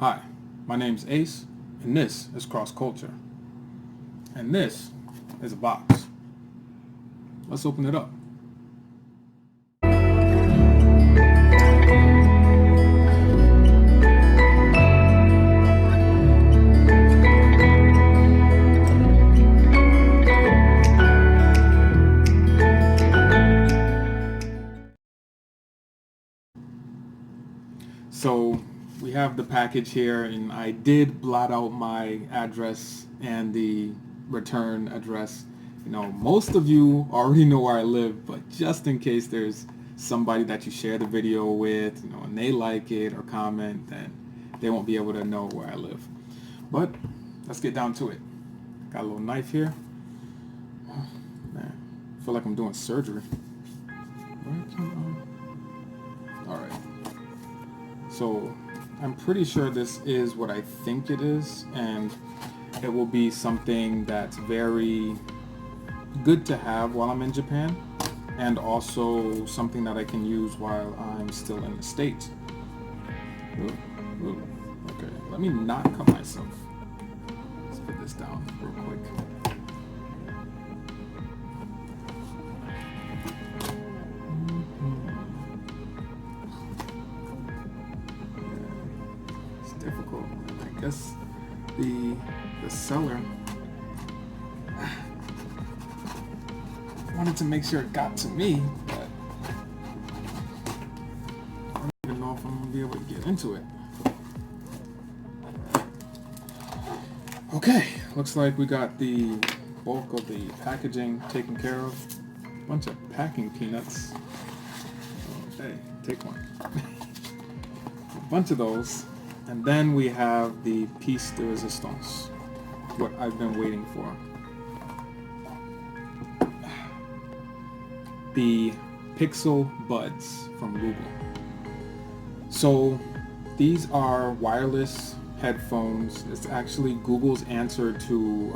Hi, my name's Ace, and this is Cross Culture. And this is a box. Let's open it up. So we have the package here, and I did blot out my address and the return address. You know, most of you already know where I live, but just in case there's somebody that you share the video with, you know, and they like it or comment, then they won't be able to know where I live. But let's get down to it. Got a little knife here. Oh, man, I feel like I'm doing surgery. All right. So I'm pretty sure this is what I think it is, and it will be something that's very good to have while I'm in Japan, and also something that I can use while I'm still in the States. Ooh. Okay, let me not cut myself. Let's put this down real quick. Difficult. I guess the seller wanted to make sure it got to me, but I don't even know if I'm gonna be able to get into it. Okay, looks like we got the bulk of the packaging taken care of. Bunch of packing peanuts. Oh, hey, take one. A bunch of those. And then we have the piece de resistance, what I've been waiting for. The Pixel Buds from Google. So these are wireless headphones. It's actually Google's answer to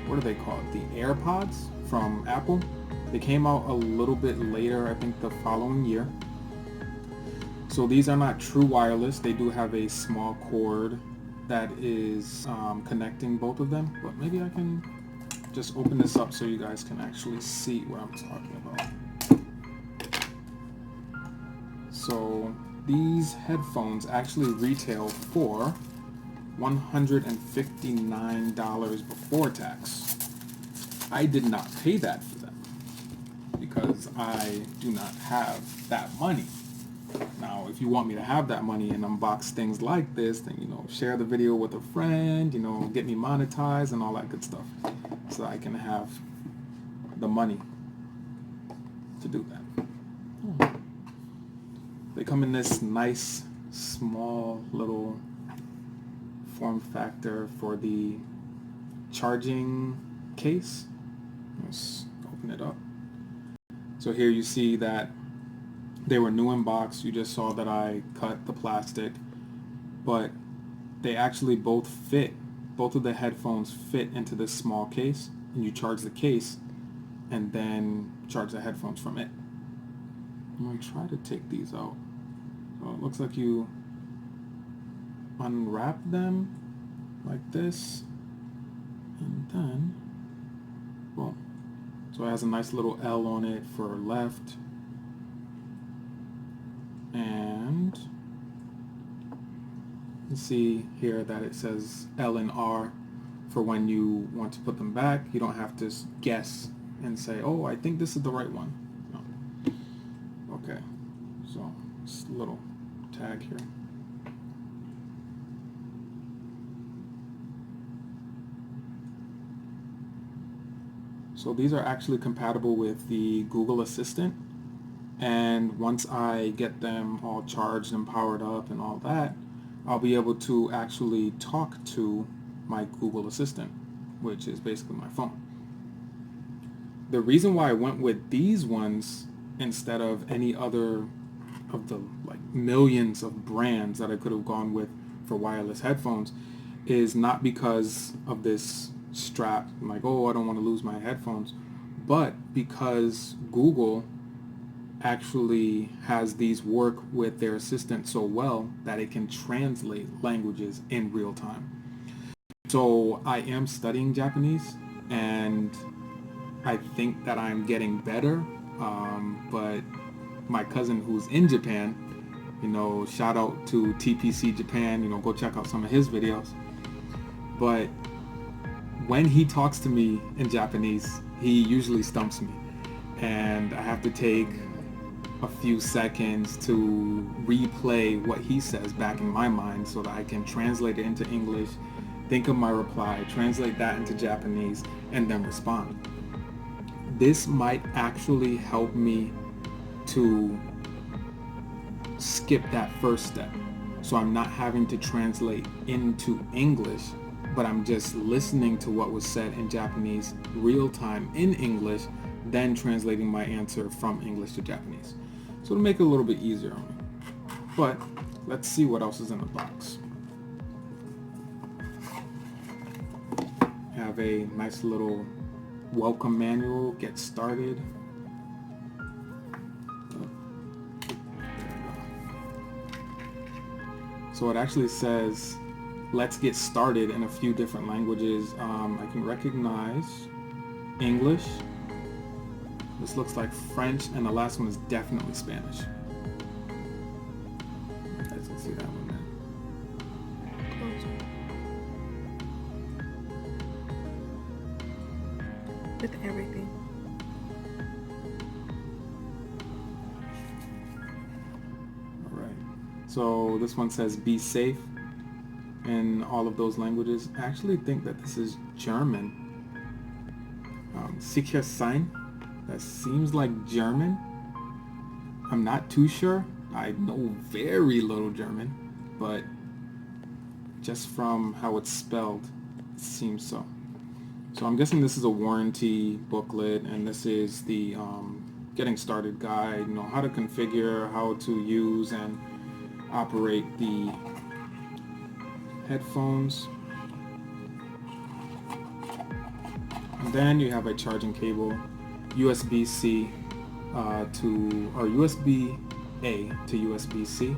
what are they called? The AirPods from Apple. They came out a little bit later, I think the following year. So these are not true wireless. They do have a small cord that is connecting both of them, but maybe I can just open this up so you guys can actually see what I'm talking about. So these headphones actually retail for $159 before tax. I did not pay that for them because I do not have that money. Now, if you want me to have that money and unbox things like this, then, you know, share the video with a friend, you know, get me monetized and all that good stuff so I can have the money to do that. They come in this nice, small little form factor for the charging case. Let's open it up. So here you see that they were new in box. You just saw that I cut the plastic, but they actually both fit. Both of the headphones fit into this small case, and you charge the case and then charge the headphones from it. I'm going to try to take these out. So it looks like you unwrap them like this, and then, boom. So it has a nice little L on it for left, and you see here that it says L and R for when you want to put them back. You don't have to guess and say, oh, I think this is the right one. No. Okay, so this little tag here. So these are actually compatible with the Google Assistant. And once I get them all charged and powered up and all that, I'll be able to actually talk to my Google Assistant, which is basically my phone. The reason why I went with these ones instead of any other of the like millions of brands that I could have gone with for wireless headphones is not because of this strap. I'm like, oh, I don't want to lose my headphones, but because Google actually has these work with their assistant so well that it can translate languages in real time. So I am studying Japanese, and I think that I'm getting better, but my cousin who's in Japan, shout out to TPC Japan, go check out some of his videos. But when he talks to me in Japanese, he usually stumps me. And I have to take a few seconds to replay what he says back in my mind so that I can translate it into English, think of my reply, translate that into Japanese, and then respond. This might actually help me to skip that first step. So I'm not having to translate into English, but I'm just listening to what was said in Japanese real time in English, then translating my answer from English to Japanese. So to make it a little bit easier on me. But let's see what else is in the box. Have a nice little welcome manual, get started. So it actually says, let's get started in a few different languages. I can recognize English. This looks like French, and the last one is definitely Spanish. You guys can see that one there. Closer. With everything. All right. So this one says be safe in all of those languages. I actually think that this is German. Sicher sein. That seems like German. I'm not too sure. I know very little German, but just from how it's spelled, it seems so. So I'm guessing this is a warranty booklet, and this is the getting started guide, how to configure, how to use and operate the headphones. And then you have a charging cable, USB-C or USB-A to USB-C.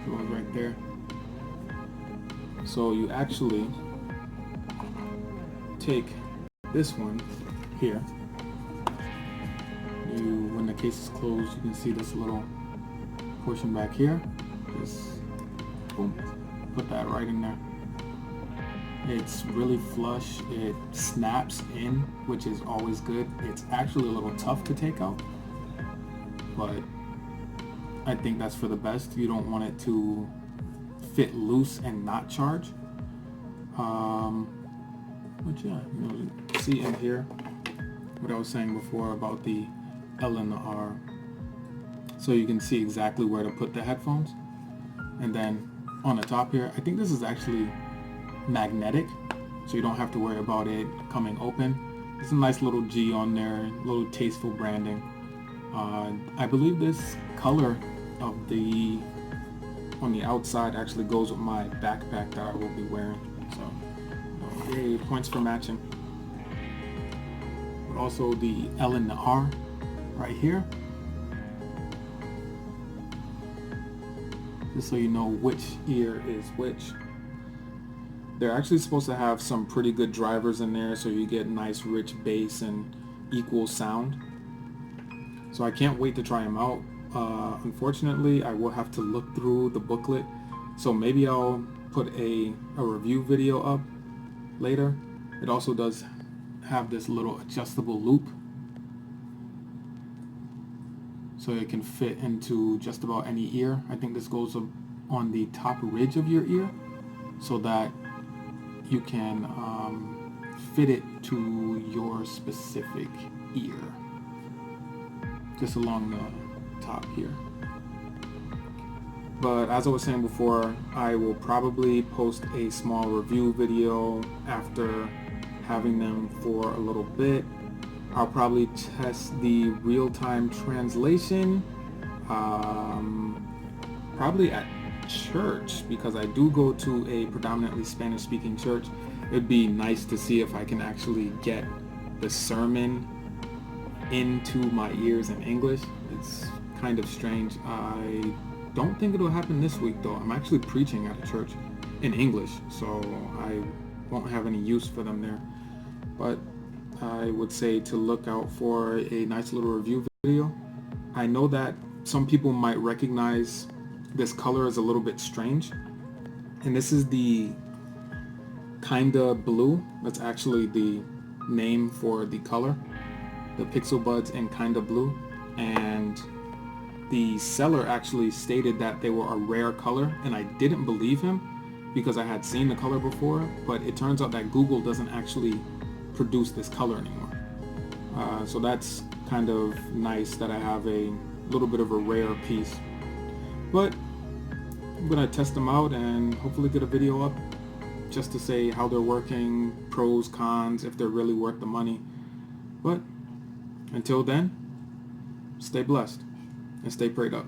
Goes right there. So you actually take this one here. When the case is closed, you can see this little portion back here. Just boom, put that right in there. It's really flush. It snaps in, which is always good. It's actually a little tough to take out, but I think that's for the best. You don't want it to fit loose and not charge. But yeah, see in here what I was saying before about the L and the R. So you can see exactly where to put the headphones. And then on the top here, I think this is actually magnetic, so you don't have to worry about it coming open. It's a nice little G on there, little tasteful branding. I believe this color of on the outside actually goes with my backpack that I will be wearing. So, yay, points for matching. But also the L and the R right here, just so you know which ear is which. They're actually supposed to have some pretty good drivers in there, so you get nice rich bass and equal sound. So I can't wait to try them out. Unfortunately, I will have to look through the booklet, so maybe I'll put a review video up later. It also does have this little adjustable loop, so it can fit into just about any ear. I think this goes on the top ridge of your ear, so that you can fit it to your specific ear, just along the top here. But as I was saying before, I will probably post a small review video after having them for a little bit. I'll probably test the real-time translation, probably at church, because I do go to a predominantly Spanish-speaking church. It'd be nice to see if I can actually get the sermon into my ears in English. It's kind of strange. I don't think it'll happen this week though. I'm actually preaching at a church in English, so I won't have any use for them there. But I would say to look out for a nice little review video. I know that some people might recognize this color as a little bit strange, and this is the Kinda Blue. That's actually the name for the color, the Pixel Buds in Kinda Blue. And the seller actually stated that they were a rare color, and I didn't believe him because I had seen the color before, but it turns out that Google doesn't actually produce this color anymore. So that's kind of nice that I have a little bit of a rare piece. But I'm gonna test them out and hopefully get a video up just to say how they're working, pros, cons, if they're really worth the money. But until then, stay blessed and stay prayed up.